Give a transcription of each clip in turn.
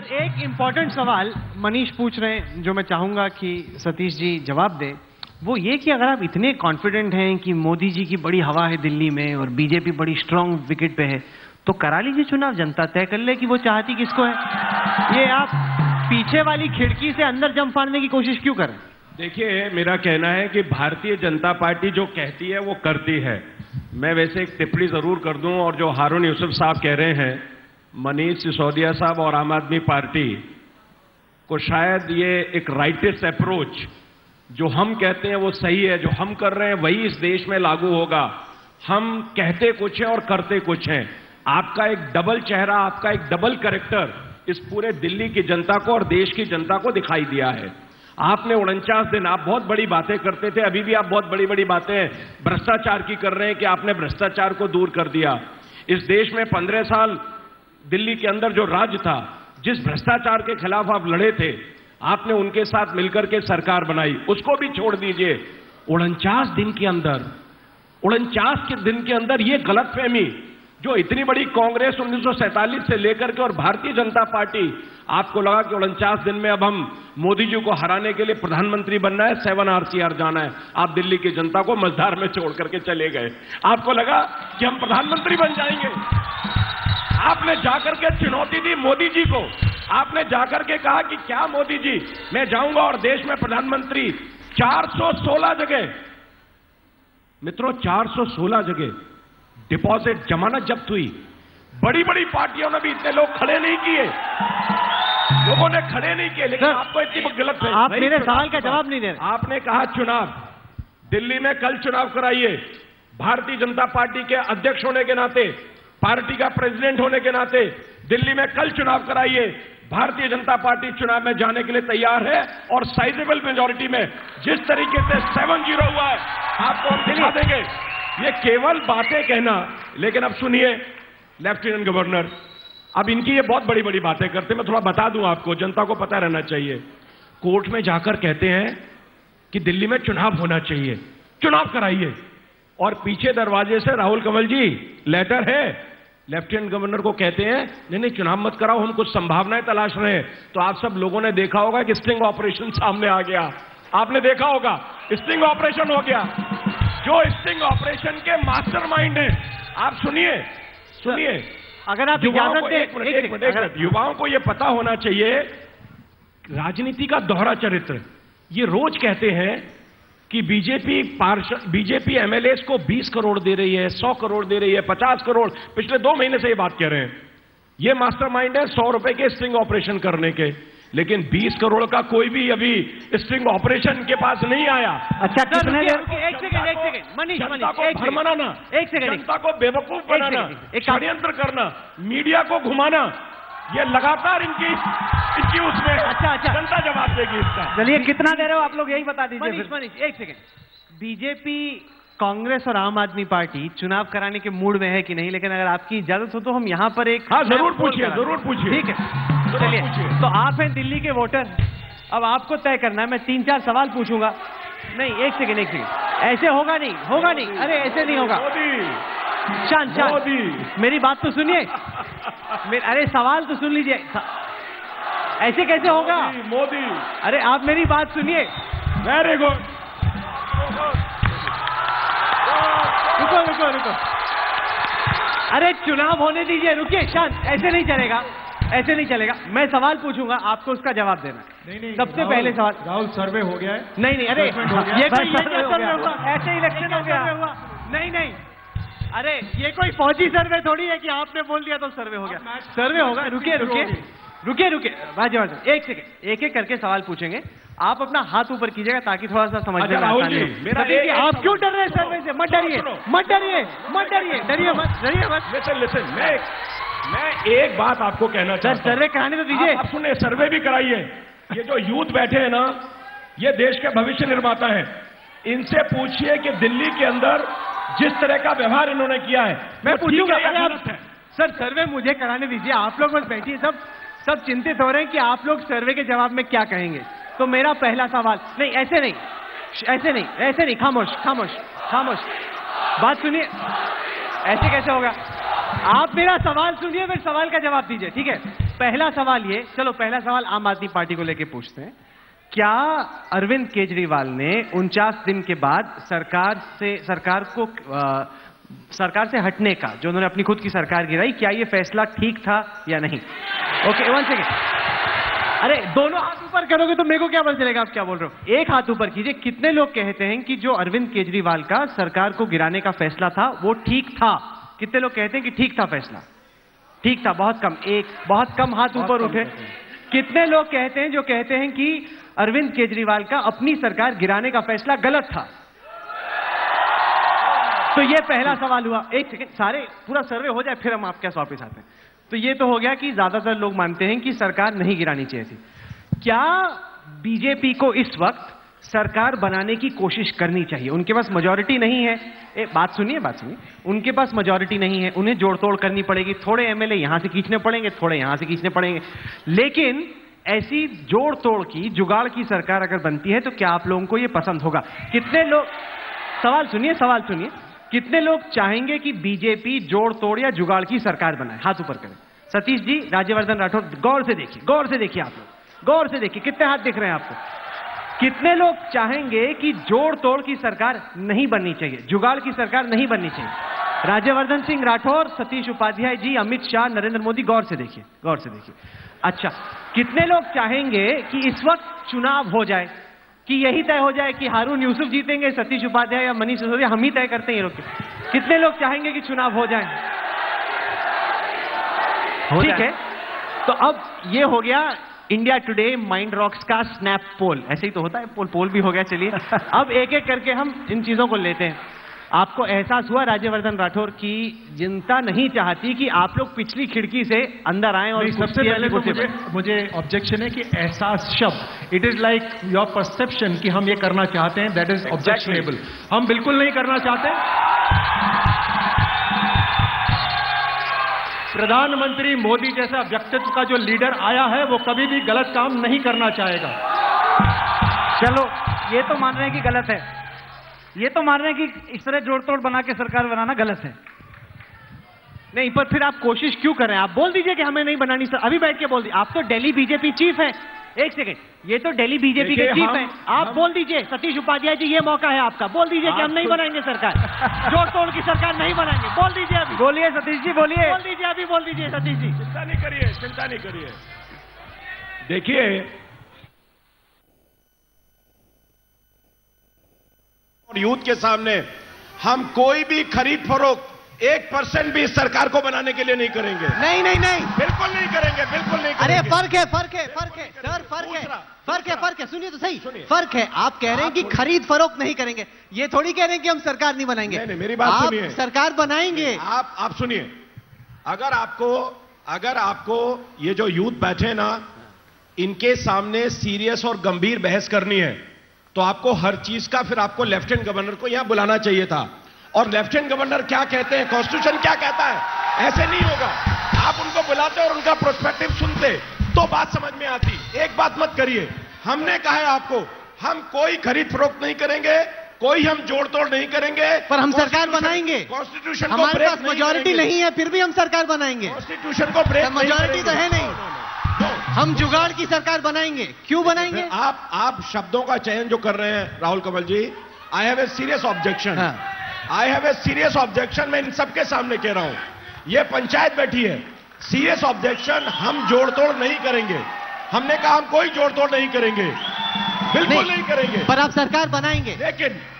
एक इम्पोर्टेंट सवाल मनीष पूछ रहे हैं जो मैं चाहूंगा कि सतीश जी जवाब दें, वो ये कि अगर आप इतने कॉन्फिडेंट हैं कि मोदी जी की बड़ी हवा है दिल्ली में और बीजेपी बड़ी स्ट्रांग विकेट पे है, तो करा लीजिए चुनाव, जनता तय कर ले कि वो चाहती किसको है। ये आप पीछे वाली खिड़की से अंदर जंप मारने की कोशिश क्यों करें? देखिए, मेरा कहना है कि भारतीय जनता पार्टी जो कहती है वो करती है। मैं वैसे एक टिप्पणी जरूर कर दूं, और जो हारून यूसुफ साहब कह रहे हैं, मनीष सिसोदिया साहब और आम आदमी पार्टी को शायद ये एक राइटिस्ट अप्रोच, जो हम कहते हैं वो सही है, जो हम कर रहे हैं वही इस देश में लागू होगा। हम कहते कुछ है और करते कुछ हैं। आपका एक डबल चेहरा, आपका एक डबल कैरेक्टर इस पूरे दिल्ली की जनता को और देश की जनता को दिखाई दिया है। आपने 49 दिन, आप बहुत बड़ी बातें करते थे, अभी भी आप बहुत बड़ी बड़ी बातें भ्रष्टाचार की कर रहे हैं कि आपने भ्रष्टाचार को दूर कर दिया। इस देश में 15 साल दिल्ली के अंदर जो राज्य था, जिस भ्रष्टाचार के खिलाफ आप लड़े थे, आपने उनके साथ मिलकर के सरकार बनाई, उसको भी छोड़ दीजिए। 49 दिन के अंदर, 49 दिन के अंदर ये गलतफहमी, जो इतनी बड़ी कांग्रेस 1947 से लेकर के और भारतीय जनता पार्टी, आपको लगा कि 49 दिन में अब हम मोदी जी को हराने के लिए प्रधानमंत्री बनना है, 7 RCR जाना है। आप दिल्ली की जनता को मझधार में छोड़ करके चले गए। आपको लगा कि हम प्रधानमंत्री बन जाएंगे। आपने जाकर के चुनौती दी मोदी जी को। आपने जाकर के कहा कि क्या मोदी जी, मैं जाऊंगा और देश में प्रधानमंत्री। 416 जगह, मित्रों, 416 जगह डिपॉजिट, जमानत जब्त हुई। बड़ी बड़ी पार्टियों ने भी इतने लोग खड़े नहीं किए, लोगों ने खड़े नहीं किए, लेकिन आपको इतनी गलत है। आप मेरे सवाल का जवाब नहीं दे रहे। आपने कहा चुनाव, दिल्ली में कल चुनाव कराइए। भारतीय जनता पार्टी के अध्यक्ष होने के नाते, पार्टी का प्रेसिडेंट होने के नाते दिल्ली में कल चुनाव कराइए। भारतीय जनता पार्टी चुनाव में जाने के लिए तैयार है, और साइजेबल मेजॉरिटी में, जिस तरीके से 7-0 हुआ है, आपको हम दिखा देंगे। ये केवल बातें कहना, लेकिन अब सुनिए लेफ्टिनेंट गवर्नर, अब इनकी ये बहुत बड़ी बड़ी बातें करते हैं। मैं थोड़ा बता दूं आपको, जनता को पता रहना चाहिए। कोर्ट में जाकर कहते हैं कि दिल्ली में चुनाव होना चाहिए, चुनाव कराइए, और पीछे दरवाजे से राहुल कंवल जी लेटर है, लेफ्टिनेंट गवर्नर को कहते हैं नहीं नहीं चुनाव मत कराओ, हम कुछ संभावनाएं तलाश रहे हैं। तो आप सब लोगों ने देखा होगा कि स्टिंग ऑपरेशन सामने आ गया। आपने देखा होगा स्टिंग ऑपरेशन हो गया। जो स्टिंग ऑपरेशन के मास्टरमाइंड हैं, आप सुनिए, अगर आप इजाजत दें, एक मिनट, युवाओं को यह पता होना चाहिए, राजनीति का दोहरा चरित्र। ये रोज कहते हैं कि बीजेपी एमएलएस को 20 करोड़ दे रही है, 100 करोड़ दे रही है, 50 करोड़, पिछले 2 महीने से ये बात कह रहे हैं। ये मास्टरमाइंड है 100 रुपए के स्ट्रिंग ऑपरेशन करने के, लेकिन 20 करोड़ का कोई भी अभी स्ट्रिंग ऑपरेशन के पास नहीं आया। अच्छा, एक सेकंड मनीष, जनता को भरमाना, एक सेकंड, जनता को बेवकूफ बनाना, षड्यंत्र करना, मीडिया को घुमाना, ये लगातार इनकी उसमें। अच्छा, जनता जवाब देगी इसका। चलिए, कितना दे रहे हो आप लोग, यही बता दीजिए। मनीष, एक सेकंड, बीजेपी, कांग्रेस और आम आदमी पार्टी चुनाव कराने के मूड में है कि नहीं? लेकिन अगर आपकी इजाजत हो तो हम यहाँ पर एक, हाँ, जरूर पूछिए। ठीक है, चलिए। तो आप हैं दिल्ली के वोटर, अब आपको तय करना है। मैं 3-4 सवाल पूछूंगा। नहीं, एक सेकंड, ऐसे होगा नहीं, अरे ऐसे नहीं होगा। शांत, मेरी बात तो सुनिए। अरे सवाल तो सुन लीजिए, ऐसे कैसे होगा? मोदी, अरे आप मेरी बात सुनिए। Very good. रुको, अरे चुनाव होने दीजिए, रुकिए, शांत, ऐसे नहीं चलेगा। मैं सवाल पूछूंगा, आपको उसका जवाब देना है। नहीं, सबसे पहले सवाल, राहुल, सर्वे हो गया है? नहीं, अरे ये सर्वे हुआ, ऐसे इलेक्शन हो गया? नहीं, अरे ये कोई फौजी सर्वे थोड़ी है कि आपने बोल दिया तो सर्वे हो गया। सर्वे होगा। रुकिए, बाजू, एक सेकंड, एक करके सवाल पूछेंगे। आप अपना हाथ ऊपर कीजिएगा ताकि थोड़ा सा समझ में आसानी हो। आप क्यों डर रहे हैं सर्वे से? मत डरिए, डरिए मत। लिसन, मैं एक बात आपको कहना चाहता हूं। सर्वे कराने तो दीजिए। आप सुने, सर्वे भी कराइए। ये जो यूथ बैठे हैं ना, ये देश के भविष्य निर्माता हैं। इनसे पूछिए कि दिल्ली के अंदर जिस तरह का व्यवहार इन्होंने किया है, मैं पूछूंगा। सर, सर्वे मुझे कराने दीजिए, आप लोग बस बैठिए। सब चिंतित हो रहे हैं कि आप लोग सर्वे के जवाब में क्या कहेंगे। तो मेरा पहला सवाल, नहीं, ऐसे नहीं, खामोश, बात सुनिए। ऐसे कैसे होगा? आप मेरा सवाल सुनिए, फिर सवाल का जवाब दीजिए, ठीक है? पहला सवाल ये, चलो पहला सवाल आम आदमी पार्टी को लेके पूछते हैं। क्या अरविंद केजरीवाल ने 49 दिन के बाद सरकार से हटने का, जो उन्होंने अपनी खुद की सरकार गिराई, क्या ये फैसला ठीक था या नहीं? Okay, 1 second. अरे दोनों हाथ ऊपर करोगे तो मेरे को क्या पता चलेगा आप क्या बोल रहे हो? एक हाथ ऊपर कीजिए। कितने लोग कहते हैं कि जो अरविंद केजरीवाल का सरकार को गिराने का फैसला था वो ठीक था? कितने लोग कहते हैं कि ठीक था फैसला? ठीक था, बहुत कम, बहुत कम हाथ ऊपर उठे। कितने लोग कहते हैं जो कहते हैं कि अरविंद केजरीवाल का अपनी सरकार गिराने का फैसला गलत था? तो ये पहला सवाल हुआ। एक सेकंड, सारे पूरा सर्वे हो जाए फिर हम आपके वापस आते हैं। तो ये तो हो गया कि ज्यादातर लोग मानते हैं कि सरकार नहीं गिरानी चाहिए थी। क्या बीजेपी को इस वक्त सरकार बनाने की कोशिश करनी चाहिए? उनके पास मेजॉरिटी नहीं है। बात सुनिए। उनके पास मेजॉरिटी नहीं है, उन्हें जोड़तोड़ करनी पड़ेगी। थोड़े एमएलए यहां से खींचने पड़ेंगे, थोड़े यहां से खींचने पड़ेंगे। लेकिन ऐसी जोड़-तोड़ की, जुगाड़ की सरकार अगर बनती है तो क्या आप लोगों को यह पसंद होगा? कितने लोग, सवाल सुनिए, कितने लोग चाहेंगे कि बीजेपी जोड़-तोड़ या जुगाड़ की सरकार बनाए? हाथ ऊपर करें। सतीश जी, राज्यवर्धन राठौर, गौर से देखिए आप लोग, गौर से देखिए, कितने हाथ दिख रहे हैं आपको? कितने लोग चाहेंगे कि जोड़-तोड़ की सरकार नहीं बननी चाहिए, जुगाड़ की सरकार नहीं बननी चाहिए? राज्यवर्धन सिंह राठौर, सतीश उपाध्याय जी, अमित शाह, नरेंद्र मोदी, गौर से देखिए। अच्छा, कितने लोग चाहेंगे कि इस वक्त चुनाव हो जाए, कि यही तय हो जाए कि हारून यूसुफ जीतेंगे, सतीश उपाध्याय या मनीष सिसोदिया, हम ही तय करते हैं ये लोग? कितने लोग चाहेंगे कि चुनाव हो जाए? ठीक है, तो अब ये हो गया इंडिया टुडे माइंड रॉक्स का स्नैप पोल। ऐसे ही तो होता है, पोल भी हो गया। चलिए अब एक एक करके हम इन चीजों को लेते हैं। आपको एहसास हुआ राज्यवर्धन राठौर की जनता नहीं चाहती कि आप लोग पिछली खिड़की से अंदर आए? और सबसे पहले तो मुझे ऑब्जेक्शन है कि एहसास शब्द, it is like your perception कि हम ये करना चाहते हैं, दैट इज ऑब्जेक्शनेबल। हम बिल्कुल नहीं करना चाहते। प्रधानमंत्री मोदी जैसा व्यक्तित्व का जो लीडर आया है वो कभी भी गलत काम नहीं करना चाहेगा। चलो, ये तो मान रहे हैं कि गलत है, ये तो मान रहे हैं कि इस तरह जोड़-तोड़ बना के सरकार बनाना गलत है। नहीं, पर फिर आप कोशिश क्यों कर रहे हैं? आप बोल दीजिए कि हमें नहीं बनानी। अभी बैठ के बोल दीजिए। आप तो दिल्ली बीजेपी चीफ है। एक सेकंड, ये तो दिल्ली बीजेपी के चीफ हैं। आप बोल दीजिए, सतीश उपाध्याय जी, ये मौका है आपका। बोल दीजिए कि हम नहीं बनाएंगे सरकार, जोड़-तोड़ की सरकार नहीं बनाएंगे। बोल दीजिए अभी। बोलिए सतीश जी, बोलिए। बोल दीजिए अभी, बोल दीजिए सतीश जी। चिंता नहीं करिए। देखिए, और यूथ के सामने हम कोई भी खरीद फरोख्त 1% भी इस सरकार को बनाने के लिए नहीं करेंगे। नहीं, बिल्कुल नहीं करेंगे। अरे फर्क है सर, फर्क है। सुनिए तो सही, फर्क है। आप कह रहे हैं कि खरीद फरोख्त नहीं करेंगे, ये थोड़ी कह रहे हैं कि हम सरकार नहीं बनाएंगे। नहीं, मेरी बात सुनिए। आप सरकार बनाएंगे। आप सुनिए, अगर आपको ये जो यूथ बैठे ना, इनके सामने सीरियस और गंभीर बहस करनी है तो आपको हर चीज का फिर आपको लेफ्टिनेंट गवर्नर को यहां बुलाना चाहिए था। और लेफ्टिनेंट गवर्नर क्या कहते हैं, कॉन्स्टिट्यूशन क्या कहता है, ऐसे नहीं होगा। आप उनको बुलाते और उनका प्रोस्पेक्टिव सुनते तो बात समझ में आती। एक बात मत करिए, हमने कहा है आपको, हम कोई खरीद फरोख्त नहीं करेंगे, कोई हम जोड़-तोड़ नहीं करेंगे, पर हम सरकार बनाएंगे। कॉन्स्टिट्यूशन हमारे पास मेजॉरिटी नहीं है, फिर भी हम सरकार बनाएंगे। कॉन्स्टिट्यूशन को ब्रेक, मेजॉरिटी तो है नहीं। हम जुगाड़ की सरकार बनाएंगे। क्यों बनाएंगे? आप शब्दों का चयन जो कर रहे हैं Rahul Kamal ji, I have a serious objection. I have a serious objection. मैं इन सबके सामने कह रहा हूं, यह पंचायत बैठी है, सीरियस ऑब्जेक्शन। हम जोड़-तोड़ नहीं करेंगे। हमने कहा हम कोई जोड़-तोड़ नहीं करेंगे, बिल्कुल नहीं करेंगे। पर आप सरकार बनाएंगे।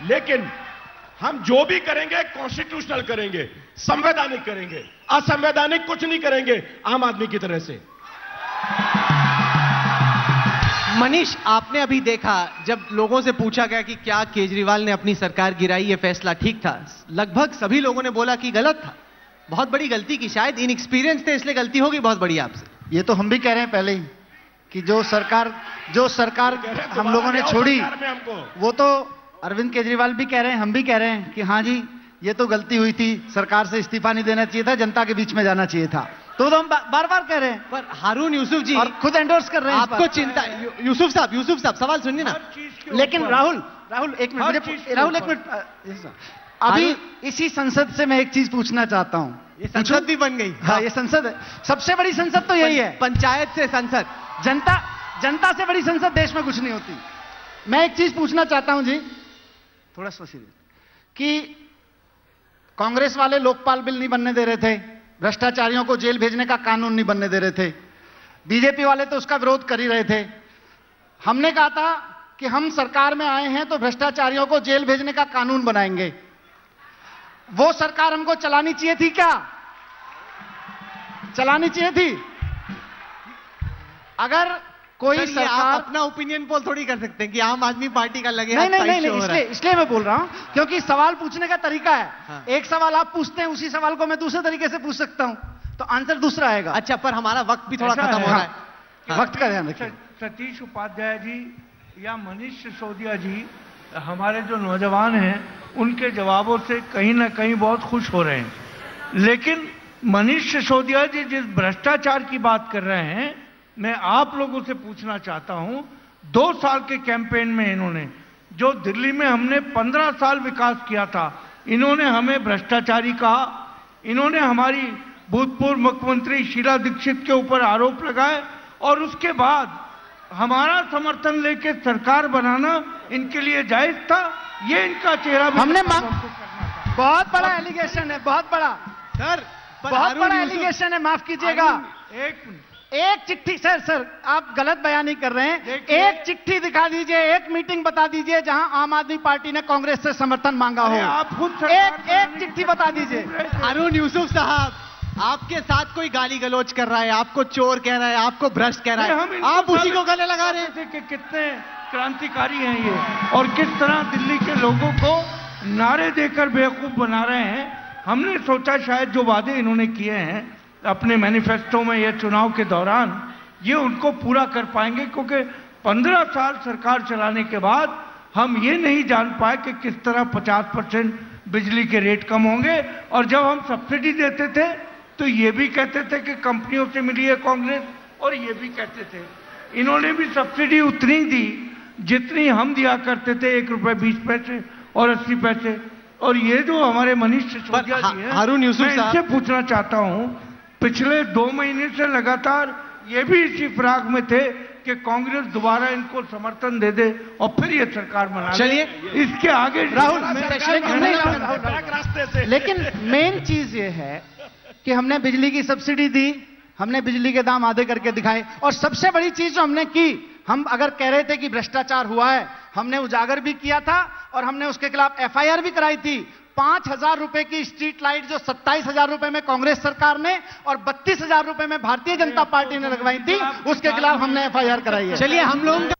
लेकिन हम जो भी करेंगे कॉन्स्टिट्यूशनल करेंगे, संवैधानिक करेंगे। असंवैधानिक कुछ नहीं करेंगे आम आदमी की तरह से। मनीष, आपने अभी देखा जब लोगों से पूछा गया कि क्या केजरीवाल ने अपनी सरकार गिराई, ये फैसला ठीक था, लगभग सभी लोगों ने बोला कि गलत था, बहुत बड़ी गलती की, शायद इनएक्सपीरियंस थे इसलिए गलती होगी बहुत बड़ी आपसे। ये तो हम भी कह रहे हैं पहले ही कि जो सरकार हम लोगों ने छोड़ी, वो तो अरविंद केजरीवाल भी कह रहे हैं, हम भी कह रहे हैं कि हाँ जी ये तो गलती हुई थी, सरकार से इस्तीफा नहीं देना चाहिए था, जनता के बीच में जाना चाहिए था। तो हम बार बार कह रहे हैं। पर हारून यूसुफ जी और खुद एंडोर्स कर रहे हैं। आपको चिंता, यूसुफ साहब सवाल सुनिए ना। लेकिन राहुल एक मिनट, अभी इसी संसद से मैं एक चीज पूछना चाहता हूं। ये संसद भी बन गई। हाँ, ये संसद है। सबसे बड़ी संसद तो यही है, पंचायत से संसद। जनता से बड़ी संसद देश में कुछ नहीं होती। मैं एक चीज पूछना चाहता हूं जी, थोड़ा सा कि कांग्रेस वाले लोकपाल बिल नहीं बनने दे रहे थे, भ्रष्टाचारियों को जेल भेजने का कानून नहीं बनने दे रहे थे, बीजेपी वाले तो उसका विरोध कर ही रहे थे। हमने कहा था कि हम सरकार में आए हैं तो भ्रष्टाचारियों को जेल भेजने का कानून बनाएंगे। वो सरकार हमको चलानी चाहिए थी क्या? चलानी चाहिए थी? अगर कोई सरकार, आप अपना ओपिनियन पोल थोड़ी कर सकते हैं कि आम आदमी पार्टी का लगे। नहीं, इसलिए मैं बोल रहा हूं क्योंकि सवाल पूछने का तरीका है। हाँ। एक सवाल आप पूछते हैं, उसी सवाल को मैं दूसरे तरीके से पूछ सकता हूं, तो आंसर दूसरा आएगा। अच्छा, पर हमारा वक्त भी थोड़ा खत्म हो रहा है। हाँ। वक्त का ध्यान रखिए। सतीश उपाध्याय जी या मनीष सिसोदिया जी, हमारे जो नौजवान हैं, उनके जवाबों से कहीं ना कहीं बहुत खुश हो रहे हैं। लेकिन मनीष सिसोदिया जी जिस भ्रष्टाचार की बात कर रहे हैं, मैं आप लोगों से पूछना चाहता हूं, 2 साल के कैंपेन में इन्होंने, जो दिल्ली में हमने 15 साल विकास किया था, इन्होंने हमें भ्रष्टाचारी कहा। इन्होंने हमारी भूतपूर्व मुख्यमंत्री शीला दीक्षित के ऊपर आरोप लगाए और उसके बाद हमारा समर्थन लेके सरकार बनाना इनके लिए जायज था। ये इनका चेहरा भी हमने बहुत बड़ा एलिगेशन है, बहुत बड़ा सर, बहुत बड़ा एलिगेशन है, माफ कीजिएगा। एक चिट्ठी, सर आप गलत बयान नहीं कर रहे हैं। एक चिट्ठी दिखा दीजिए, एक मीटिंग बता दीजिए जहां आम आदमी पार्टी ने कांग्रेस से समर्थन मांगा हो। आप खुद एक चिट्ठी बता दीजिए। हारून यूसुफ साहब, आपके साथ कोई गाली गलौज कर रहा है, आपको चोर कह रहा है, आपको भ्रष्ट कह रहा है, आप उसी को गले लगा रहे हैं कि कितने क्रांतिकारी हैं ये, और किस तरह दिल्ली के लोगों को नारे देकर बेवकूफ बना रहे हैं। हमने सोचा शायद जो वादे इन्होंने किए हैं अपने मैनिफेस्टो में या चुनाव के दौरान, ये उनको पूरा कर पाएंगे, क्योंकि 15 साल सरकार चलाने के बाद हम ये नहीं जान पाए कि किस तरह 50% बिजली के रेट कम होंगे। और जब हम सब्सिडी देते थे तो ये भी कहते थे कि कंपनियों से मिली है कांग्रेस, और ये भी कहते थे। इन्होंने भी सब्सिडी उतनी दी जितनी हम दिया करते थे, 1 रुपए 20 पैसे और 80 पैसे। और ये जो हमारे मनीष सिसोदिया जी हैं, हारून यूसुफ मैं इनसे पूछना चाहता हूं, पिछले 2 महीने से लगातार ये भी इसी फिराक में थे कि कांग्रेस दोबारा इनको समर्थन दे दे और फिर ये सरकार बना। चलिए, इसके आगे राहुल, लेकिन मेन चीज ये है कि हमने बिजली की सब्सिडी दी, हमने बिजली के दाम आधे करके दिखाए, और सबसे बड़ी चीज जो हमने की, हम अगर कह रहे थे कि भ्रष्टाचार हुआ है, हमने उजागर भी किया था और हमने उसके खिलाफ एफआईआर भी कराई थी। 5,000 रुपए की स्ट्रीट लाइट जो 27,000 रुपए में कांग्रेस सरकार ने और 32,000 रुपए में भारतीय जनता पार्टी ने लगवाई थी, उसके खिलाफ हमने एफआईआर कराई है। चलिए, हम लोग